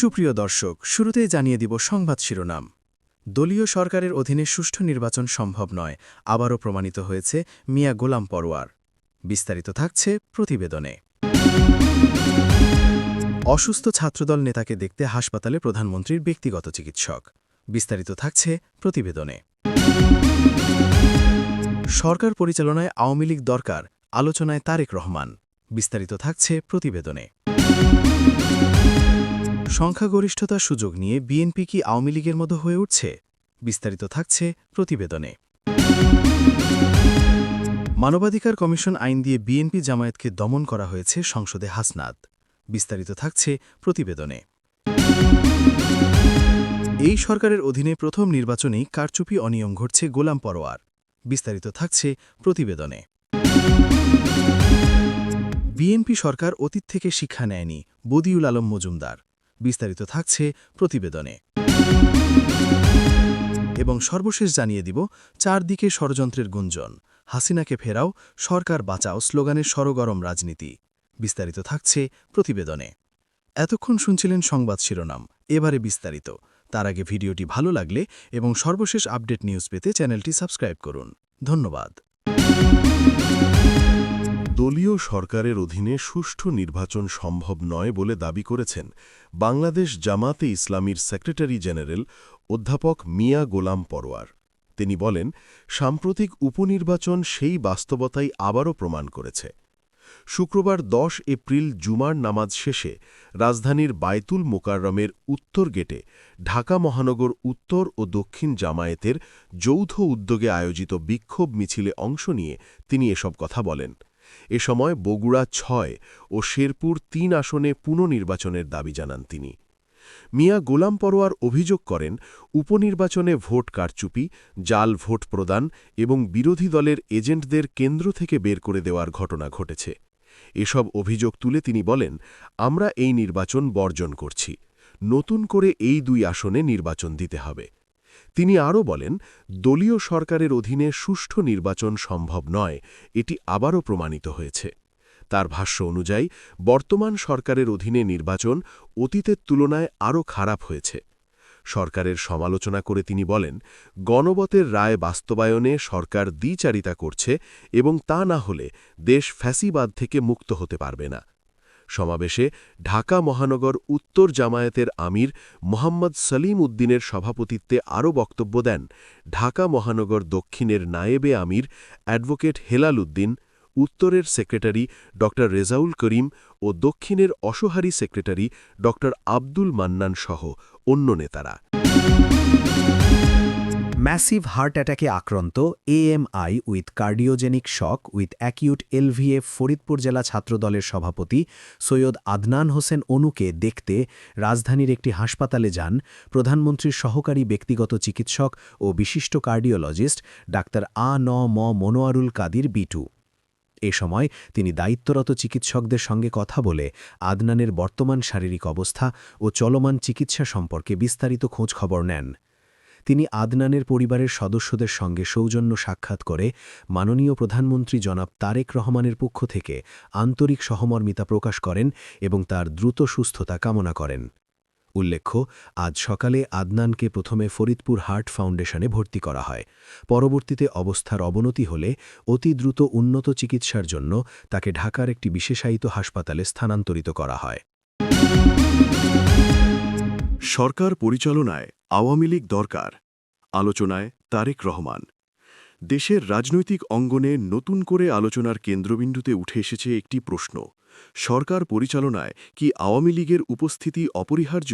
সুপ্রিয় দর্শক, শুরুতেই জানিয়ে দিব সংবাদ শিরোনাম। দলীয় সরকারের অধীনে সুষ্ঠু নির্বাচন সম্ভব নয়, আবারও প্রমাণিত হয়েছে মিয়া গোলাম পরোয়ার। বিস্তারিত থাকছে প্রতিবেদনে। অসুস্থ ছাত্রদল নেতাকে দেখতে হাসপাতালে প্রধানমন্ত্রীর ব্যক্তিগত চিকিৎসক। বিস্তারিত থাকছে প্রতিবেদনে। সরকার পরিচালনায় আওয়ামী লীগ দরকার, আলোচনায় তারেক রহমান। বিস্তারিত থাকছে প্রতিবেদনে। সংখ্যাগরিষ্ঠতার সুযোগ নিয়ে বিএনপি কি আওয়ামী লীগের মতো হয়ে উঠছে? বিস্তারিত থাকছে প্রতিবেদনে। মানবাধিকার কমিশন আইন দিয়ে বিএনপি জামায়াতকে দমন করা হয়েছে সংসদে হাসনাত। বিস্তারিত থাকছে প্রতিবেদনে। এই সরকারের অধীনে প্রথম নির্বাচনেই কারচুপি অনিয়ম ঘটছে গোলাম পরোয়ার। বিস্তারিত থাকছে প্রতিবেদনে। বিএনপি সরকার অতীত থেকে শিক্ষা নেয়নি, বদিউল আলম মজুমদার। বিস্তারিত থাকছে প্রতিবেদনে। এবং সর্বশেষ জানিয়ে দিব, চারদিকে ষড়যন্ত্রের গুঞ্জন, হাসিনাকে ফেরাও, সরকার বাঁচাও স্লোগানের সরগরম রাজনীতি। বিস্তারিত থাকছে প্রতিবেদনে। এতক্ষণ শুনছিলেন সংবাদ শিরোনাম, এবারে বিস্তারিত। তার আগে ভিডিওটি ভালো লাগলে এবং সর্বশেষ আপডেট নিউজ পেতে চ্যানেলটি সাবস্ক্রাইব করুন। ধন্যবাদ। দলীয় সরকারের অধীনে সুষ্ঠু নির্বাচন সম্ভব নয় বলে দাবি করেছেন বাংলাদেশ জামাতে ইসলামীর সেক্রেটারি জেনারেল অধ্যাপক মিয়া গোলাম পরোয়ার। তিনি বলেন, সাম্প্রতিক উপনির্বাচন সেই বাস্তবতাই আবারও প্রমাণ করেছে। শুক্রবার 10 এপ্রিল জুমার নামাজ শেষে রাজধানীর বায়তুল মোকাররমের উত্তর গেটে ঢাকা মহানগর উত্তর ও দক্ষিণ জামায়াতের যৌথ উদ্যোগে আয়োজিত বিক্ষোভ মিছিলে অংশ নিয়ে তিনি এসব কথা বলেন। এ সময় বগুড়া 6 ও শেরপুর 3 আসনে পুনর্নির্বাচনের দাবি জানান তিনি। মিয়া গোলাম পরোয়ার অভিযোগ করেন, উপনির্বাচনে ভোট কারচুপি, জাল ভোট প্রদান এবং বিরোধী দলের এজেন্টদের কেন্দ্র থেকে বের করে দেওয়ার ঘটনা ঘটেছে। এসব অভিযোগ তুলে তিনি বলেন, আমরা এই নির্বাচন বর্জন করছি। নতুন করে এই 2 আসনে নির্বাচন দিতে হবে। তিনি আরও বলেন, দলীয় সরকারের অধীনে সুষ্ঠু নির্বাচন সম্ভব নয়, এটি আবারও প্রমাণিত হয়েছে। তার ভাষ্য অনুযায়ী বর্তমান সরকারের অধীনে নির্বাচন অতীতের তুলনায় আরও খারাপ হয়েছে। সরকারের সমালোচনা করে তিনি বলেন, গণভোটের রায় বাস্তবায়নে সরকার দ্বিচারিতা করছে এবং তা না হলে দেশ ফ্যাসিবাদ থেকে মুক্ত হতে পারবে না। সমাবেশে ঢাকা মহানগর উত্তর জামায়াতের আমির মোহাম্মদ সলিম উদ্দিনের সভাপতিত্বে আরও বক্তব্য দেন ঢাকা মহানগর দক্ষিণের নায়েবে আমির অ্যাডভোকেট হেলাল উদ্দিন, উত্তরের সেক্রেটারি ড রেজাউল করিম ও দক্ষিণের অসহারী সেক্রেটারি ড আব্দুল মান্নান সহ অন্য নেতারা। ম্যাসিভ হার্ট অ্যাটাকে আক্রান্ত AMI with cardiogenic shock with acute LVF Faridpur জেলা ছাত্রদলের সভাপতি সৈয়দ আদনান হোসেন অনুকে দেখতে রাজধানীর একটি হাসপাতালে যান প্রধানমন্ত্রীর সহকারী ব্যক্তিগত চিকিৎসক ও বিশিষ্ট কার্ডিওলজিস্ট ডাক্তার মনোয়ারুল কাদির বিটু। এ সময় তিনি দায়িত্বরত চিকিৎসকদের সঙ্গে কথা বলে আদনানের বর্তমান শারীরিক অবস্থা ও চলমান চিকিৎসা সম্পর্কে বিস্তারিত খোঁজখবর নেন। তিনি আদনানের পরিবারের সদস্যদের সঙ্গে সৌজন্য সাক্ষাৎ করে মাননীয় প্রধানমন্ত্রী জনাব তারেক রহমানের পক্ষ থেকে আন্তরিক সহমর্মিতা প্রকাশ করেন এবং তার দ্রুত সুস্থতা কামনা করেন। উল্লেখ্য, আজ সকালে আদনানকে প্রথমে ফরিদপুর হার্ট ফাউন্ডেশনে ভর্তি করা হয়। পরবর্তীতে অবস্থার অবনতি হলে অতি দ্রুত উন্নত চিকিৎসার জন্য তাকে ঢাকার একটি বিশেষায়িত হাসপাতালে স্থানান্তরিত করা হয়। সরকার পরিচালনায় আওয়ামী লীগ দরকার, আলোচনায় তারেক রহমান। দেশের রাজনৈতিক অঙ্গনে নতুন করে আলোচনার কেন্দ্রবিন্দুতে উঠে এসেছে একটি প্রশ্ন, সরকার পরিচালনায় কি আওয়ামী লীগের উপস্থিতি অপরিহার্য?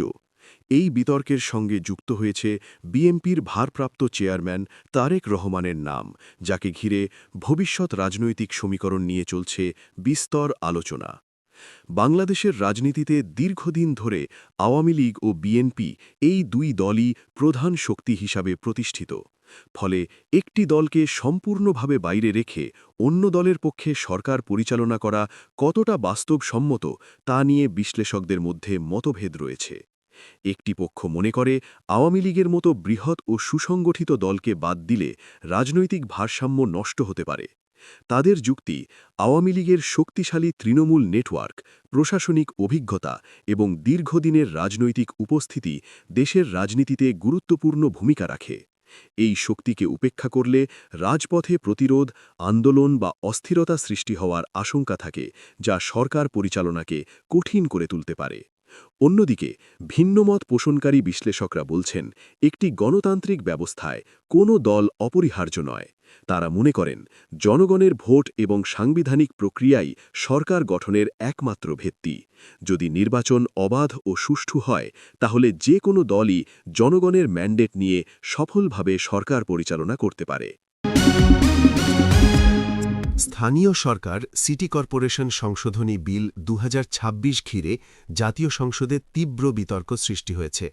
এই বিতর্কের সঙ্গে যুক্ত হয়েছে বিএনপির ভারপ্রাপ্ত চেয়ারম্যান তারেক রহমানের নাম, যাকে ঘিরে ভবিষ্যৎ রাজনৈতিক সমীকরণ নিয়ে চলছে বিস্তর আলোচনা। বাংলাদেশের রাজনীতিতে দীর্ঘদিন ধরে আওয়ামী লীগ ও বিএনপি এই 2 দলই প্রধান শক্তি হিসাবে প্রতিষ্ঠিত। ফলে একটি দলকে সম্পূর্ণভাবে বাইরে রেখে অন্য দলের পক্ষে সরকার পরিচালনা করা কতটা বাস্তবসম্মত তা নিয়ে বিশ্লেষকদের মধ্যে মতভেদ রয়েছে। একটি পক্ষ মনে করে আওয়ামী লীগের মতো বৃহৎ ও সুসংগঠিত দলকে বাদ দিলে রাজনৈতিক ভারসাম্য নষ্ট হতে পারে। তাদের যুক্তি, আওয়ামী লীগের শক্তিশালী তৃণমূল নেটওয়ার্ক, প্রশাসনিক অভিজ্ঞতা এবং দীর্ঘদিনের রাজনৈতিক উপস্থিতি দেশের রাজনীতিতে গুরুত্বপূর্ণ ভূমিকা রাখে। এই শক্তিকে উপেক্ষা করলে রাজপথে প্রতিরোধ, আন্দোলন বা অস্থিরতা সৃষ্টি হওয়ার আশঙ্কা থাকে, যা সরকার পরিচালনাকে কঠিন করে তুলতে পারে। অন্যদিকে ভিন্নমত পোষণকারী বিশ্লেষকরা বলছেন, একটি গণতান্ত্রিক ব্যবস্থায় কোনো দল অপরিহার্য নয়। তারা মনে করেন, জনগণের ভোট এবং সাংবিধানিক প্রক্রিয়াই সরকার গঠনের একমাত্র ভিত্তি। যদি নির্বাচন অবাধ ও সুষ্ঠু হয়, তাহলে যে কোনো দলই জনগণের ম্যান্ডেট নিয়ে সফলভাবে সরকার পরিচালনা করতে পারে। স্থানীয় সরকার সিটি কর্পোরেশন সংশোধনী বিল ২০২৬ ঘিরে জাতীয় সংসদে তীব্র বিতর্ক সৃষ্টি হয়েছে।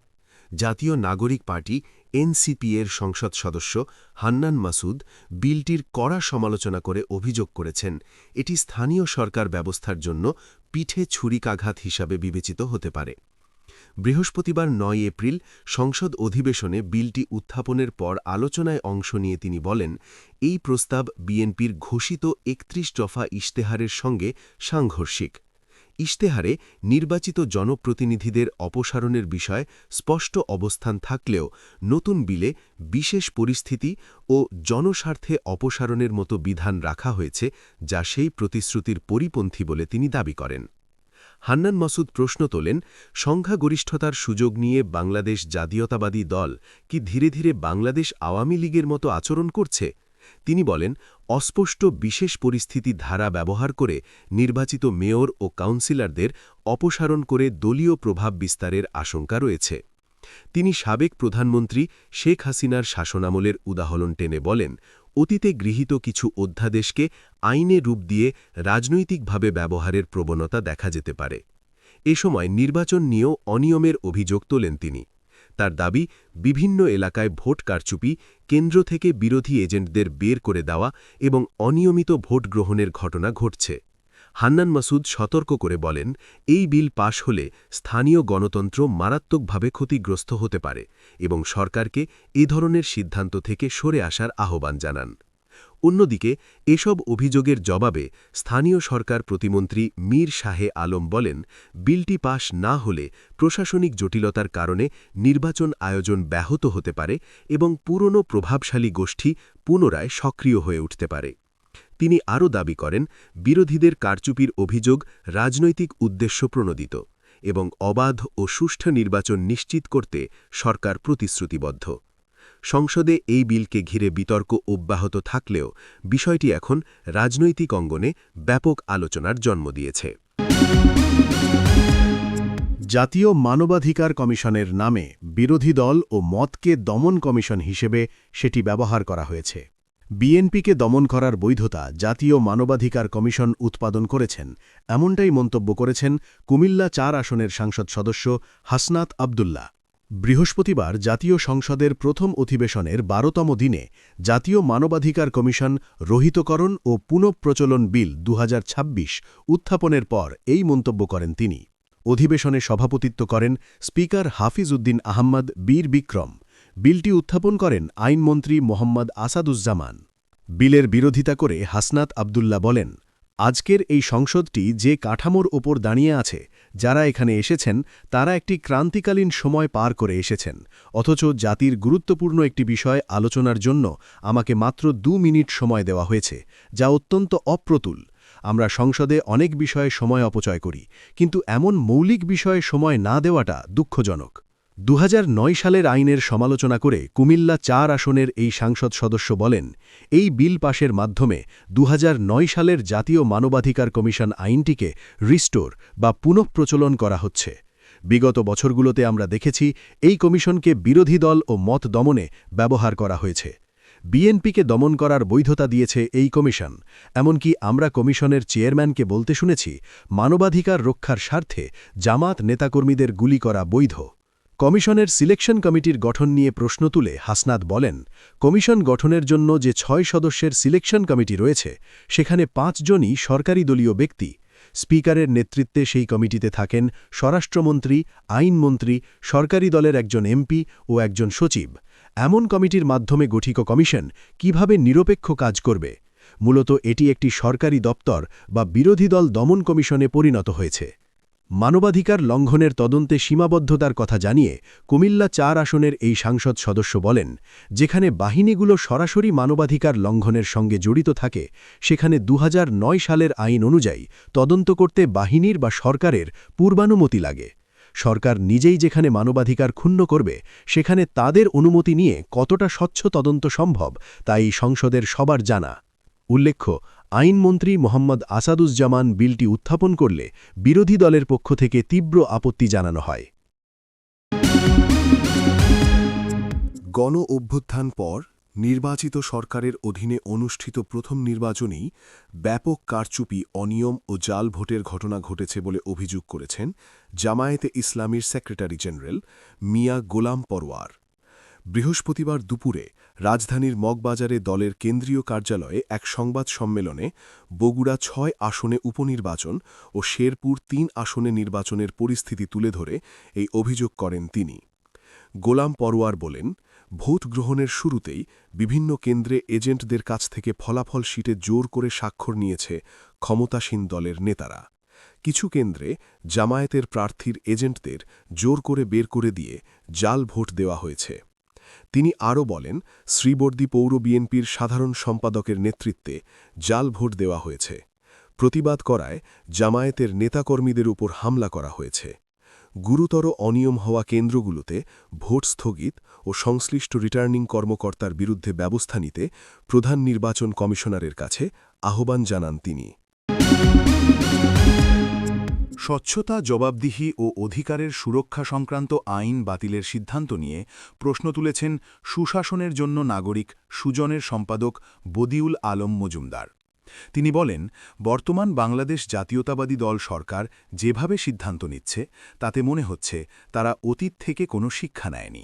জাতীয় নাগরিক পার্টি এনসিপি-এর সংসদ সদস্য হান্নান মাসুদ বিলটির কড়া সমালোচনা করে অভিযোগ করেছেন, এটি স্থানীয় সরকার ব্যবস্থার জন্য পিঠে ছুরিকাঘাত হিসাবে বিবেচিত হতে পারে। বৃহস্পতিবার ৯ এপ্রিল সংসদ অধিবেশনে বিলটি উত্থাপনের পর আলোচনায় অংশ নিয়ে তিনি বলেন, এই প্রস্তাব বিএনপির ঘোষিত ৩১ দফা ইশতেহারের সঙ্গে সাংঘর্ষিক। ইশতেহারে নির্বাচিত জনপ্রতিনিধিদের অপসারণের বিষয়ে স্পষ্ট অবস্থান থাকলেও নতুন বিলে বিশেষ পরিস্থিতি ও জনস্বার্থে অপসারণের মতো বিধান রাখা হয়েছে, যা সেই প্রতিশ্রুতির পরিপন্থী বলে তিনি দাবি করেন। হান্নান মাসুদ প্রশ্ন তোলেন, সংখ্যাগরিষ্ঠতার সুযোগ নিয়ে বাংলাদেশ জাতীয়তাবাদী দল কি ধীরে ধীরে বাংলাদেশ আওয়ামী লীগের মতো আচরণ করছে? তিনি বলেন, অস্পষ্ট বিশেষ পরিস্থিতি ধারা ব্যবহার করে নির্বাচিত মেয়র ও কাউন্সিলরদের অপসারণ করে দলীয় প্রভাব বিস্তারের আশঙ্কা রয়েছে। তিনি সাবেক প্রধানমন্ত্রী শেখ হাসিনার শাসনামলের উদাহরণ টেনে বলেন, অতীতে গৃহীত কিছু অধ্যাদেশকে আইনে রূপ দিয়ে রাজনৈতিকভাবে ব্যবহারের প্রবণতা দেখা যেতে পারে। এ সময় নির্বাচন নিয়েও অনিয়মের অভিযোগ তোলেন তিনি। তার দাবি, বিভিন্ন এলাকায় ভোট কারচুপি, কেন্দ্র থেকে বিরোধী এজেন্টদের বের করে দেওয়া এবং অনিয়মিত ভোট গ্রহণের ঘটনা ঘটছে। হান্নান মাসুদ সতর্ক করে বলেন, এই বিল পাশ হলে স্থানীয় গণতন্ত্র মারাত্মকভাবে ক্ষতিগ্রস্ত হতে পারে এবং সরকারকে এ ধরনের সিদ্ধান্ত থেকে সরে আসার আহ্বান জানান। অন্যদিকে এসব অভিযোগের জবাবে স্থানীয় সরকার প্রতিমন্ত্রী মীর শাহে আলম বলেন, বিলটি পাশ না হলে প্রশাসনিক জটিলতার কারণে নির্বাচন আয়োজন ব্যাহত হতে পারে এবং পুরনো প্রভাবশালী গোষ্ঠী পুনরায় সক্রিয় হয়ে উঠতে পারে। তিনি আরও দাবি করেন, বিরোধীদের কারচুপির অভিযোগ রাজনৈতিক উদ্দেশ্য প্রণোদিত এবং অবাধ ও সুষ্ঠু নির্বাচন নিশ্চিত করতে সরকার প্রতিশ্রুতিবদ্ধ। সংসদে এই বিলকে ঘিরে বিতর্ক অব্যাহত থাকলেও বিষয়টি এখন রাজনৈতিক অঙ্গনে ব্যাপক আলোচনার জন্ম দিয়েছে। জাতীয় মানবাধিকার কমিশনের নামে বিরোধী দল ও মতকে দমন কমিশন হিসেবে সেটি ব্যবহার করা হয়েছে। বিএনপিকে দমন করার বৈধতা জাতীয় মানবাধিকার কমিশন উৎপাদন করেছেন, এমনটাই মন্তব্য করেছেন কুমিল্লা ৪ আসনের সংসদ সদস্য হাসনাত আবদুল্লাহ। বৃহস্পতিবার জাতীয় সংসদের প্রথম অধিবেশনের ১২তম দিনে জাতীয় মানবাধিকার কমিশন রহিতকরণ ও পুনঃপ্রচলন বিল ২০২৬ উত্থাপনের পর এই মন্তব্য করেন তিনি। অধিবেশনে সভাপতিত্ব করেন স্পিকার হাফিজ উদ্দিন আহম্মদ বীর বিক্রম। বিলটি উত্থাপন করেন আইনমন্ত্রী মোহাম্মদ আসাদুজ্জামান। বিলের বিরোধিতা করে হাসনাত আবদুল্লাহ বলেন, আজকের এই সংসদটি যে কাঠামোর ওপর দাঁড়িয়ে আছে, যারা এখানে এসেছেন তারা একটি ক্রান্তিকালীন সময় পার করে এসেছেন, অথচ জাতির গুরুত্বপূর্ণ একটি বিষয় আলোচনার জন্য আমাকে মাত্র ২ মিনিট সময় দেওয়া হয়েছে, যা অত্যন্ত অপ্রতুল। আমরা সংসদে অনেক বিষয়ে সময় অপচয় করি, কিন্তু এমন মৌলিক বিষয়ে সময় না দেওয়াটা দুঃখজনক। ২০০৯ সালের আইনের সমালোচনা করে কুমিল্লা ৪ আসনের এই সংসদ সদস্য বলেন, এই বিল পাশের মাধ্যমে ২০০৯ সালের জাতীয় মানবাধিকার কমিশন আইনটিকে রিস্টোর বা পুনঃপ্রচলন করা হচ্ছে। বিগত বছরগুলোতে আমরা দেখেছি এই কমিশনকে বিরোধী দল ও মত দমনে ব্যবহার করা হয়েছে। বিএনপিকে দমন করার বৈধতা দিয়েছে এই কমিশন। এমনকি আমরা কমিশনের চেয়ারম্যানকে বলতে শুনেছি, মানবাধিকার রক্ষার স্বার্থে জামাত নেতাকর্মীদের গুলি করা বৈধ। কমিশনের সিলেকশন কমিটির গঠন নিয়ে প্রশ্ন তুলে হাসনাত বলেন, কমিশন গঠনের জন্য যে ৬ সদস্যের সিলেকশন কমিটি রয়েছে, সেখানে ৫ জনই সরকারি দলীয় ব্যক্তি। স্পিকারের নেতৃত্বে সেই কমিটিতে থাকেন স্বরাষ্ট্রমন্ত্রী, আইনমন্ত্রী, সরকারি দলের একজন এমপি ও একজন সচিব। এমন কমিটির মাধ্যমে গঠিত কমিশন কিভাবে নিরপেক্ষ কাজ করবে? মূলত এটি একটি সরকারি দপ্তর বা বিরোধী দল দমন কমিশনে পরিণত হয়েছে। মানবাধিকার লঙ্ঘনের তদন্তে সীমাবদ্ধতার কথা জানিয়ে কুমিল্লা ৪ আসনের এই সাংসদ সদস্য বলেন, যেখানে বাহিনীগুলো সরাসরি মানবাধিকার লঙ্ঘনের সঙ্গে জড়িত থাকে, সেখানে ২০০৯ সালের আইন অনুযায়ী তদন্ত করতে বাহিনীর বা সরকারের পূর্বানুমতি লাগে। সরকার নিজেই যেখানে মানবাধিকার ক্ষুণ্ণ করবে, সেখানে তাদের অনুমতি নিয়ে কতটা স্বচ্ছ তদন্ত সম্ভব তা এই সংসদের সবার জানা। উল্লেখ্য, আইনমন্ত্রী মোহাম্মদ আসাদুজ্জামান বিলটি উত্থাপন করলে বিরোধী দলের পক্ষ থেকে তীব্র আপত্তি জানানো হয়। গণ অভ্যুত্থান পর নির্বাচিত সরকারের অধীনে অনুষ্ঠিত প্রথম নির্বাচনেই ব্যাপক কারচুপি, অনিয়ম ও জাল ভোটের ঘটনা ঘটেছে বলে অভিযোগ করেছেন জামায়াতে ইসলামীর সেক্রেটারি জেনারেল মিয়া গোলাম পরোয়ার। বৃহস্পতিবার দুপুরে রাজধানীর মগবাজারে দলের কেন্দ্রীয় কার্যালয়ে এক সংবাদ সম্মেলনে বগুড়া ৬ আসনে উপনির্বাচন ও শেরপুর ৩ আসনে নির্বাচনের পরিস্থিতি তুলে ধরে এই অভিযোগ করেন তিনি। গোলাম পরোয়ার বলেন, ভোট গ্রহণের শুরুতেই বিভিন্ন কেন্দ্রে এজেন্টদের কাছ থেকে ফলাফল শিটে জোর করে স্বাক্ষর নিয়েছে ক্ষমতাসীন দলের নেতারা। কিছু কেন্দ্রে জামায়াতের প্রার্থীর এজেন্টদের জোর করে বের করে দিয়ে জাল ভোট দেওয়া হয়েছে। তিনি আরও বলেন, শ্রীবর্দী পৌর বিএনপির সাধারণ সম্পাদকের নেতৃত্বে জাল ভোট দেওয়া হয়েছে। প্রতিবাদ করায় জামায়াতের নেতাকর্মীদের উপর হামলা করা হয়েছে। গুরুতর অনিয়ম হওয়া কেন্দ্রগুলোতে ভোট স্থগিত ও সংশ্লিষ্ট রিটার্নিং কর্মকর্তার বিরুদ্ধে ব্যবস্থা নিতে প্রধান নির্বাচন কমিশনারের কাছে আহ্বান জানান তিনি। স্বচ্ছতা, জবাবদিহি ও অধিকারের সুরক্ষা সংক্রান্ত আইন বাতিলের সিদ্ধান্ত নিয়ে প্রশ্ন তুলেছেন সুশাসনের জন্য নাগরিক সুজনের সম্পাদক বদিউল আলম মজুমদার। তিনি বলেন, বর্তমান বাংলাদেশ জাতীয়তাবাদী দল সরকার যেভাবে সিদ্ধান্ত নিচ্ছে, তাতে মনে হচ্ছে তারা অতীত থেকে কোনো শিক্ষা নেয়নি।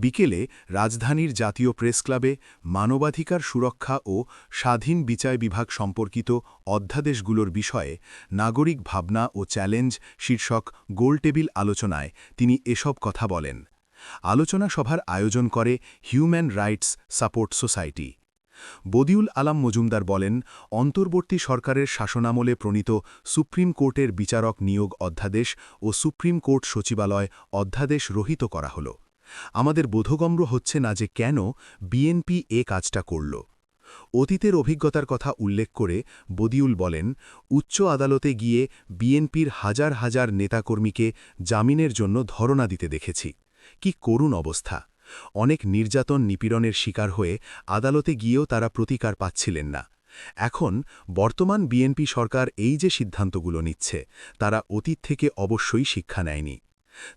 বিকেলে রাজধানীর জাতীয় প্রেসক্লাবে মানবাধিকার সুরক্ষা ও স্বাধীন বিচার বিভাগ সম্পর্কিত অধ্যাদেশগুলোর বিষয়ে নাগরিক ভাবনা ও চ্যালেঞ্জ শীর্ষক গোলটেবিল আলোচনায় তিনি এসব কথা বলেন। আলোচনা সভার আয়োজন করে human rights support society. Badiul Alam Majumdar বলেন, অন্তর্বর্তী সরকারের শাসনামলে প্রণীত সুপ্রিম কোর্টের বিচারক নিয়োগ অধ্যাদেশ ও সুপ্রিম কোর্ট সচিবালয় অধ্যাদেশ রহিত করা হল। আমাদের বোধগম্য হচ্ছে না যে কেন বিএনপি এ কাজটা করল। অতীতের অভিজ্ঞতার কথা উল্লেখ করে বদিউল বলেন, উচ্চ আদালতে গিয়ে বিএনপির হাজার হাজার নেতাকর্মীকে জামিনের জন্য ধরনা দিতে দেখেছি। কি করুণ অবস্থা! অনেক নির্যাতন নিপীড়নের শিকার হয়ে আদালতে গিয়েও তারা প্রতিকার পাচ্ছিলেন না। এখন বর্তমান বিএনপি সরকার এই যে সিদ্ধান্তগুলো নিচ্ছে, তারা অতীত থেকে অবশ্যই শিক্ষা নেয়নি।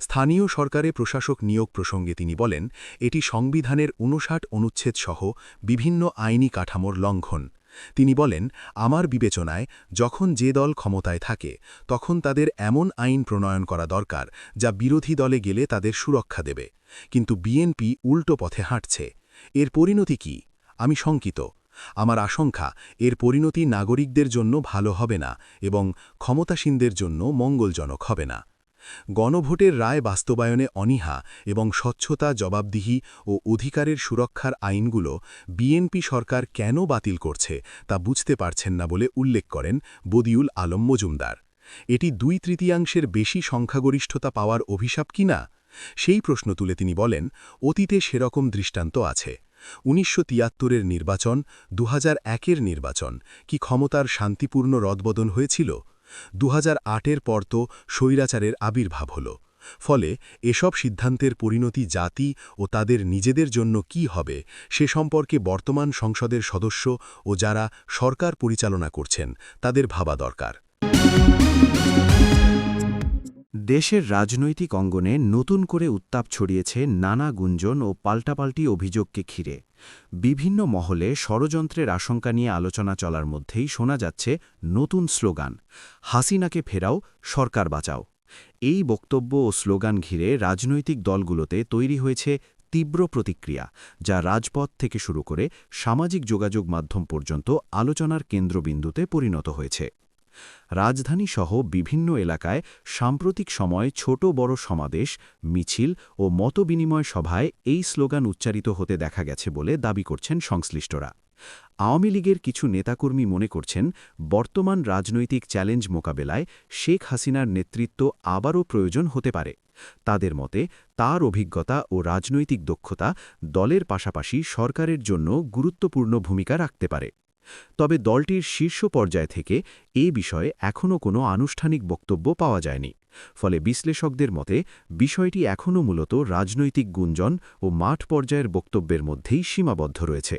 স্থানীয় সরকারে প্রশাসক নিয়োগ প্রসঙ্গে তিনি বলেন, এটি সংবিধানের ৫৯ অনুচ্ছেদ সহ বিভিন্ন আইনি কাঠামোর লঙ্ঘন। তিনি বলেন, আমার বিবেচনায় যখন যে দল ক্ষমতায় থাকে, তখন তাদের এমন আইন প্রণয়ন করা দরকার যা বিরোধী দলে গেলে তাদের সুরক্ষা দেবে। কিন্তু বিএনপি উল্টো পথে হাঁটছে। এর পরিণতি কি? আমি শঙ্কিত। আমার আশঙ্কা, এর পরিণতি নাগরিকদের জন্য ভালো হবে না এবং ক্ষমতাসীনদের জন্য মঙ্গলজনক হবে না। গণভোটের রায় বাস্তবায়নে অনীহা এবং স্বচ্ছতা, জবাবদিহি ও অধিকারের সুরক্ষার আইনগুলো বিএনপি সরকার কেন বাতিল করছে তা বুঝতে পারছেন না বলে উল্লেখ করেন বদিউল আলম মজুমদার। এটি ২/৩ বেশি সংখ্যাগরিষ্ঠতা পাওয়ার অভিশাপ কিনা? সেই প্রশ্ন তুলে তিনি বলেন, অতীতে সেরকম দৃষ্টান্ত আছে। ১৯৭৩-এর নির্বাচন, ২০০১-এর নির্বাচন কি ক্ষমতার শান্তিপূর্ণ রদবদল হয়েছিল? ২০০৮-এর পর তো স্বৈরাচারের আবির্ভাব হল। ফলে এসব সিদ্ধান্তের পরিণতি জাতি ও তাদের নিজেদের জন্য কি হবে, সে সম্পর্কে বর্তমান সংসদের সদস্য ও যারা সরকার পরিচালনা করছেন তাদের ভাবা দরকার। দেশের রাজনৈতিক অঙ্গনে নতুন করে উত্তাপ ছড়িয়েছে নানা গুঞ্জন ও পাল্টাপাল্টি অভিযোগকে ঘিরে। বিভিন্ন মহলে ষড়যন্ত্রের আশঙ্কা নিয়ে আলোচনা চলার মধ্যেই শোনা যাচ্ছে নতুন স্লোগান, হাসিনাকে ফেরাও, সরকার বাঁচাও। এই বক্তব্য ও স্লোগান ঘিরে রাজনৈতিক দলগুলোতে তৈরি হয়েছে তীব্র প্রতিক্রিয়া, যা রাজপথ থেকে শুরু করে সামাজিক যোগাযোগ মাধ্যম পর্যন্ত আলোচনার কেন্দ্রবিন্দুতে পরিণত হয়েছে। রাজধানীসহ বিভিন্ন এলাকায় সাম্প্রতিক সময় ছোট বড় সমাবেশ, মিছিল ও মতবিনিময় সভায় এই স্লোগান উচ্চারিত হতে দেখা গেছে বলে দাবি করছেন সংশ্লিষ্টরা। আওয়ামী লীগের কিছু নেতাকর্মী মনে করছেন, বর্তমান রাজনৈতিক চ্যালেঞ্জ মোকাবেলায় শেখ হাসিনার নেতৃত্ব আবারও প্রয়োজন হতে পারে। তাদের মতে, তার অভিজ্ঞতা ও রাজনৈতিক দক্ষতা দলের পাশাপাশি সরকারের জন্য গুরুত্বপূর্ণ ভূমিকা রাখতে পারে। তবে দলটির শীর্ষ পর্যায় থেকে এ বিষয়ে এখনও কোনো আনুষ্ঠানিক বক্তব্য পাওয়া যায়নি। ফলে বিশ্লেষকদের মতে বিষয়টি এখনও মূলত রাজনৈতিক গুঞ্জন ও মাঠ পর্যায়ের বক্তব্যের মধ্যেই সীমাবদ্ধ রয়েছে।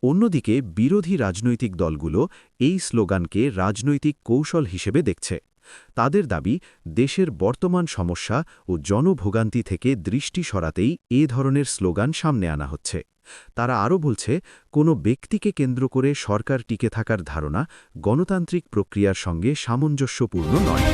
অন্যদিকে বিরোধী রাজনৈতিক দলগুলো এই স্লোগানকে রাজনৈতিক কৌশল হিসেবে দেখছে। তাদের দাবি, দেশের বর্তমান সমস্যা ও জনভোগান্তি থেকে দৃষ্টি সরাতেই এ ধরনের স্লোগান সামনে আনা হচ্ছে। তারা আরও বলছে, কোনো ব্যক্তিকে কেন্দ্র করে সরকার টিকে থাকার ধারণা গণতান্ত্রিক প্রক্রিয়ার সঙ্গে সামঞ্জস্যপূর্ণ নয়।